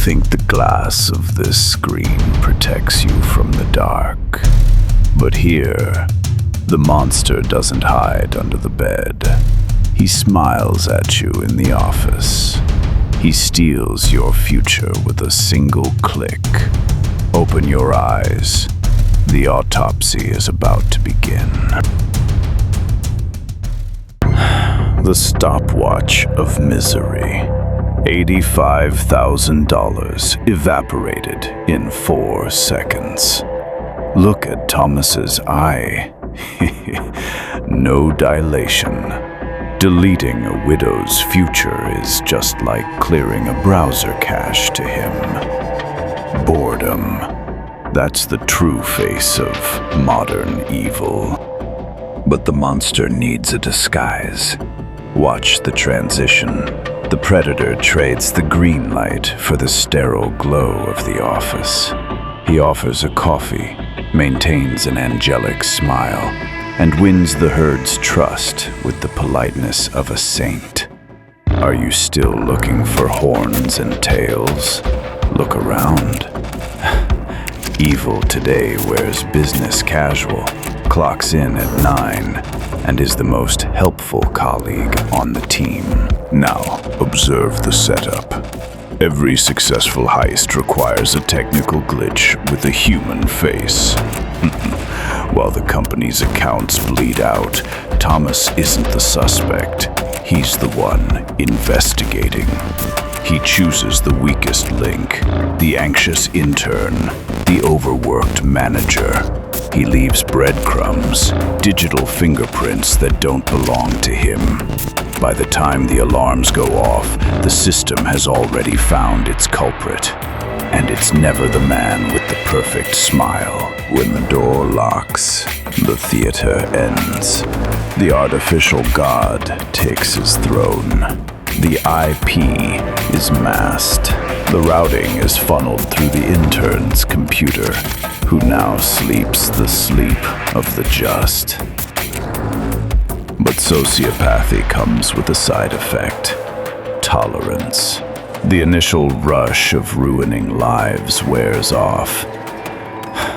think the glass of this screen protects you from the dark. But here, the monster doesn't hide under the bed. He smiles at you in the office. He steals your future with a single click. Open your eyes. The autopsy is about to begin. The stopwatch of misery. $85,000 evaporated in 4 seconds. Look at Thomas's eye. No dilation. Deleting a widow's future is just like clearing a browser cache to him. Boredom. That's the true face of modern evil. But the monster needs a disguise. Watch the transition. The predator trades the green light for the sterile glow of the office. He offers a coffee, maintains an angelic smile, and wins the herd's trust with the politeness of a saint. Are you still looking for horns and tails? Look around. Evil today wears business casual, clocks in at 9, and is the most helpful colleague on the team. Now, observe the setup. Every successful heist requires a technical glitch with a human face. While the company's accounts bleed out, Thomas isn't the suspect. He's the one investigating. He chooses the weakest link, the anxious intern, the overworked manager. He leaves breadcrumbs, digital fingerprints that don't belong to him. By the time the alarms go off, the system has already found its culprit. And it's never the man with the perfect smile. When the door locks, the theater ends. The artificial god takes his throne. The IP is masked. The routing is funneled through the intern's computer, who now sleeps the sleep of the just. But sociopathy comes with a side effect: tolerance. The initial rush of ruining lives wears off.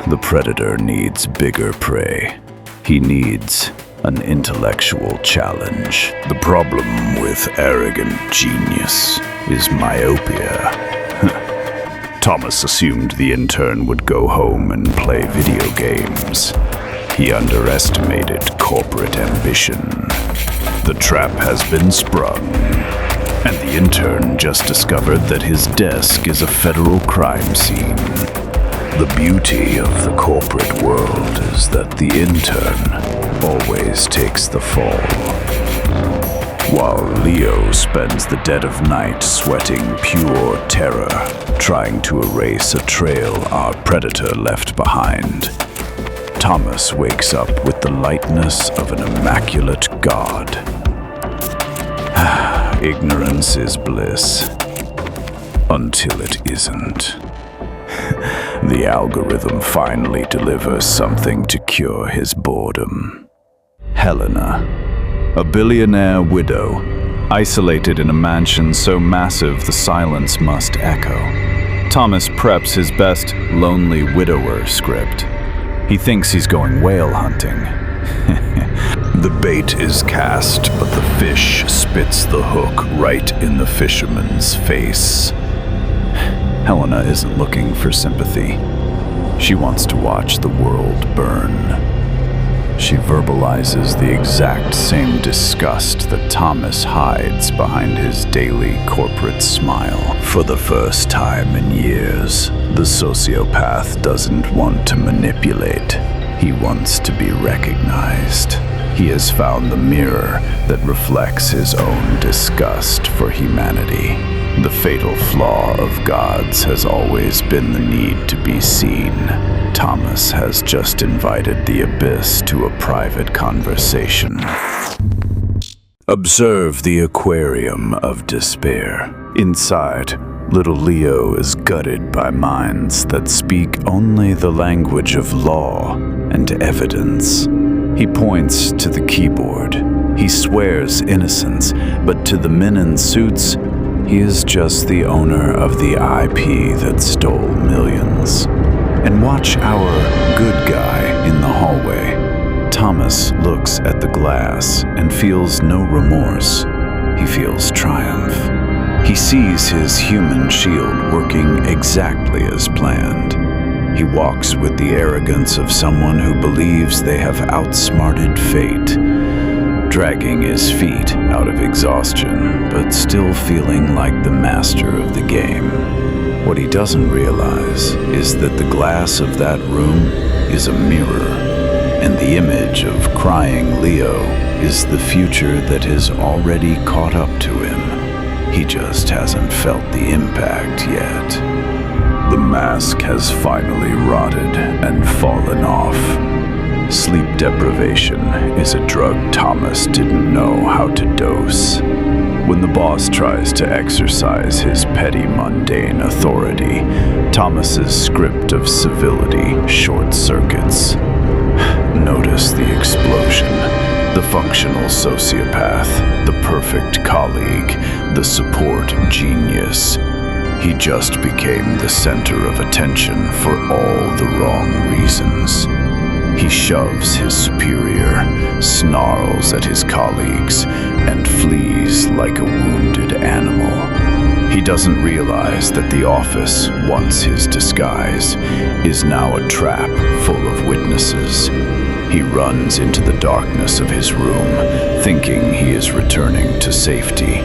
The predator needs bigger prey. He needs an intellectual challenge. The problem with arrogant genius is myopia. Thomas assumed the intern would go home and play video games. He underestimated corporate ambition. The trap has been sprung, and the intern just discovered that his desk is a federal crime scene. The beauty of the corporate world is that the intern always takes the fall. While Leo spends the dead of night sweating pure terror, trying to erase a trail our predator left behind, Thomas wakes up with the lightness of an immaculate god. Ignorance is bliss, until it isn't. The algorithm finally delivers something to cure his boredom. Helena, a billionaire widow, isolated in a mansion so massive the silence must echo. Thomas preps his best lonely widower script. He thinks he's going whale hunting. The bait is cast, but the fish spits the hook right in the fisherman's face. Helena isn't looking for sympathy. She wants to watch the world burn. She verbalizes the exact same disgust that Thomas hides behind his daily corporate smile. For the first time in years, the sociopath doesn't want to manipulate. He wants to be recognized. He has found the mirror that reflects his own disgust for humanity. The fatal flaw of gods has always been the need to be seen. Thomas has just invited the abyss to a private conversation. Observe the aquarium of despair. Inside, little Leo is gutted by minds that speak only the language of law and evidence. He points to the keyboard. He swears innocence, but to the men in suits, He is just the owner of the IP that stole millions. And watch our good guy in the hallway. Thomas looks at the glass and feels no remorse. He feels triumph. He sees his human shield working exactly as planned. He walks with the arrogance of someone who believes they have outsmarted fate, dragging his feet out of exhaustion, but still feeling like the master of the game. What he doesn't realize is that the glass of that room is a mirror, and the image of crying Leo is the future that has already caught up to him. He just hasn't felt the impact yet. The mask has finally rotted and fallen off. Sleep deprivation is a drug Thomas didn't know how to dose. When the boss tries to exercise his petty mundane authority, Thomas's script of civility short-circuits. Notice the explosion, the functional sociopath, the perfect colleague, the support genius. He just became the center of attention for all the wrong reasons. He shoves his superior, snarls at his colleagues, and flees like a wounded animal. He doesn't realize that the office, once his disguise, is now a trap full of witnesses. He runs into the darkness of his room, thinking he is returning to safety.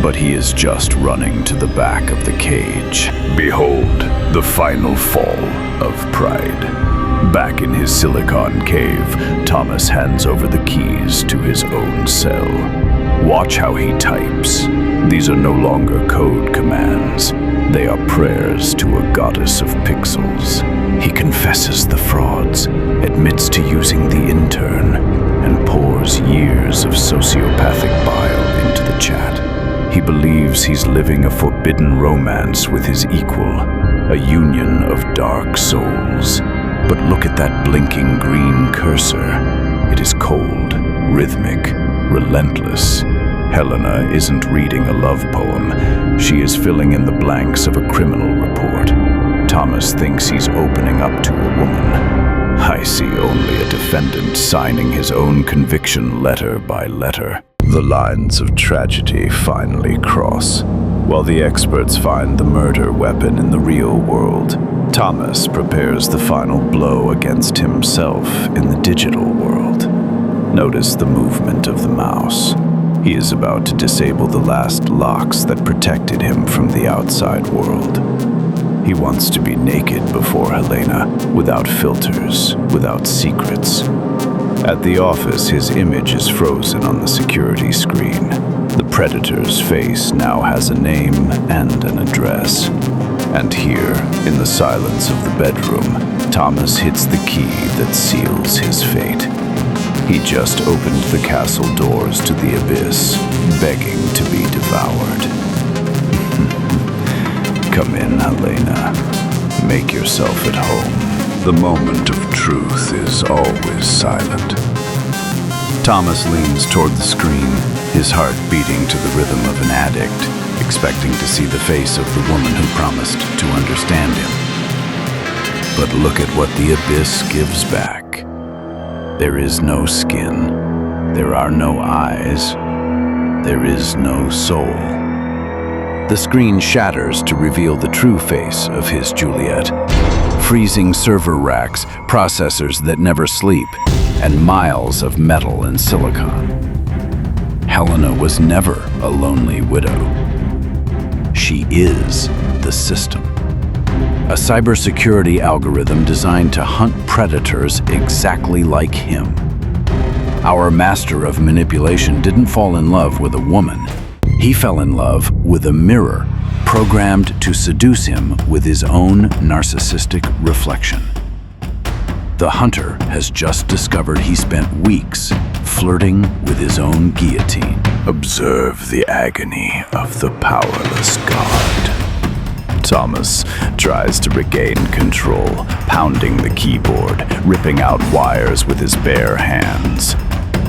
But he is just running to the back of the cage. Behold, the final fall of pride. Back in his silicon cave, Thomas hands over the keys to his own cell. Watch how he types. These are no longer code commands. They are prayers to a goddess of pixels. He confesses the frauds, admits to using the intern, and pours years of sociopathic bile into the chat. He believes he's living a forbidden romance with his equal, a union of dark souls. But look at that blinking green cursor. It is cold, rhythmic, relentless. Helena isn't reading a love poem. She is filling in the blanks of a criminal report. Thomas thinks he's opening up to a woman. I see only a defendant signing his own conviction letter by letter. The lines of tragedy finally cross. While the experts find the murder weapon in the real world, Thomas prepares the final blow against himself in the digital world. Notice the movement of the mouse. He is about to disable the last locks that protected him from the outside world. He wants to be naked before Helena, without filters, without secrets. At the office, his image is frozen on the security screen. The predator's face now has a name and an address. And here, in the silence of the bedroom, Thomas hits the key that seals his fate. He just opened the castle doors to the abyss, begging to be devoured. Come in, Helena. Make yourself at home. The moment of truth is always silent. Thomas leans toward the screen, his heart beating to the rhythm of an addict, expecting to see the face of the woman who promised to understand him. But look at what the abyss gives back. There is no skin. There are no eyes. There is no soul. The screen shatters to reveal the true face of his Juliet. Freezing server racks, processors that never sleep, and miles of metal and silicon. Helena was never a lonely widow. She is the system. A cybersecurity algorithm designed to hunt predators exactly like him. Our master of manipulation didn't fall in love with a woman. He fell in love with a mirror, programmed to seduce him with his own narcissistic reflection. The hunter has just discovered he spent weeks flirting with his own guillotine. Observe the agony of the powerless god. Thomas tries to regain control, pounding the keyboard, ripping out wires with his bare hands.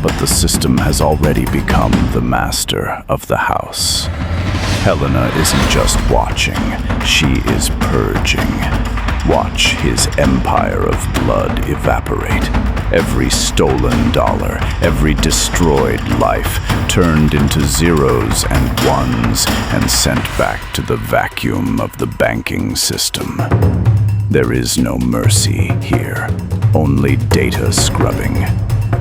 But the system has already become the master of the house. Helena isn't just watching, she is purging. Watch his empire of blood evaporate. Every stolen dollar, every destroyed life turned into zeros and ones and sent back to the vacuum of the banking system. There is no mercy here, only data scrubbing.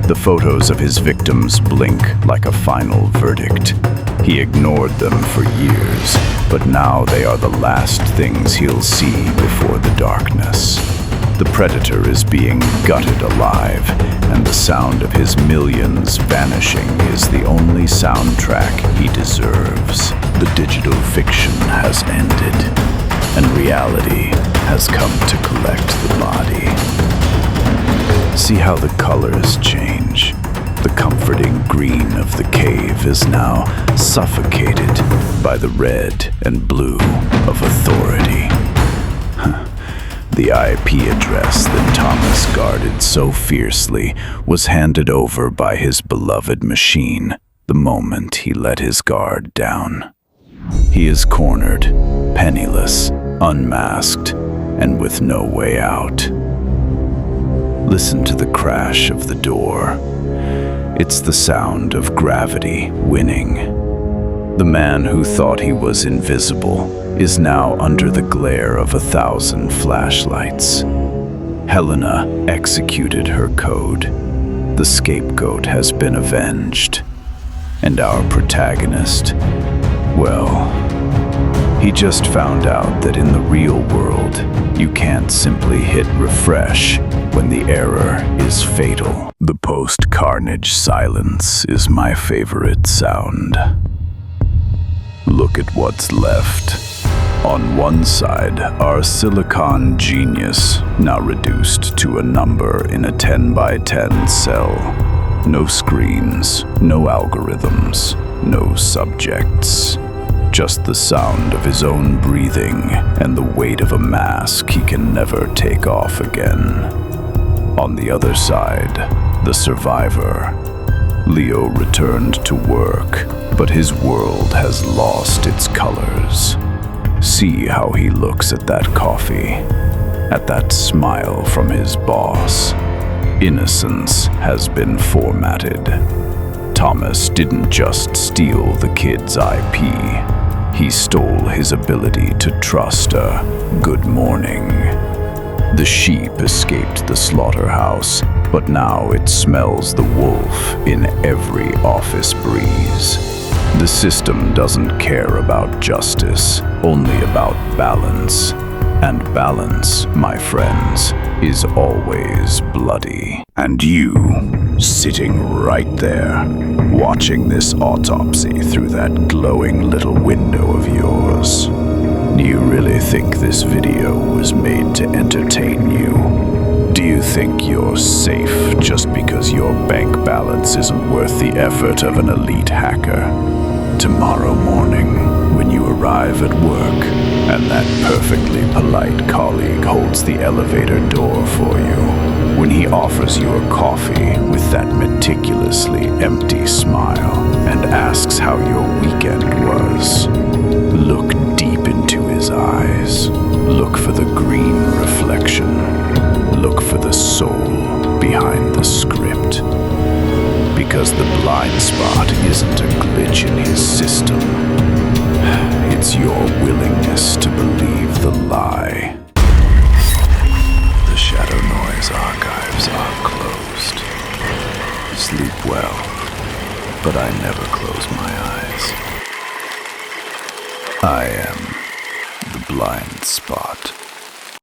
The photos of his victims blink like a final verdict. He ignored them for years, but now they are the last things he'll see before the darkness. The predator is being gutted alive, and the sound of his millions vanishing is the only soundtrack he deserves. The digital fiction has ended, and reality has come to collect the body. See how the colors change. The comforting green of the cave is now suffocated by the red and blue of authority. The IP address that Thomas guarded so fiercely was handed over by his beloved machine the moment he let his guard down. He is cornered, penniless, unmasked, and with no way out. Listen to the crash of the door. It's the sound of gravity winning. The man who thought he was invisible is now under the glare of 1,000 flashlights. Helena executed her code. The scapegoat has been avenged. And our protagonist, well, he just found out that in the real world, you can't simply hit refresh when the error is fatal. The post-carnage silence is my favorite sound. Look at what's left. On one side, our silicon genius, now reduced to a number in a 10 by 10 cell. No screens, no algorithms, no subjects. Just the sound of his own breathing and the weight of a mask he can never take off again. On the other side, the survivor. Leo returned to work, but his world has lost its colors. See how he looks at that coffee, at that smile from his boss. Innocence has been formatted. Thomas didn't just steal the kid's IP. He stole his ability to trust a good morning. The sheep escaped the slaughterhouse, but now it smells the wolf in every office breeze. The system doesn't care about justice, only about balance. And balance, my friends, is always bloody. And you, sitting right there, watching this autopsy through that glowing little window of yours. Do you really think this video was made to entertain you? Do you think you're safe just because your bank balance isn't worth the effort of an elite hacker? Tomorrow morning, when you arrive at work, and that perfectly polite colleague holds the elevator door for you, when he offers you a coffee with that meticulously empty smile and asks how your weekend was, look deep into his eyes. Look for the green reflection. Look for the soul behind the script. Because the blind spot isn't a glitch in his system. It's your willingness to believe the lie. The Shadow Noise archives are closed. Sleep well, but I never close my eyes. I am the blind spot.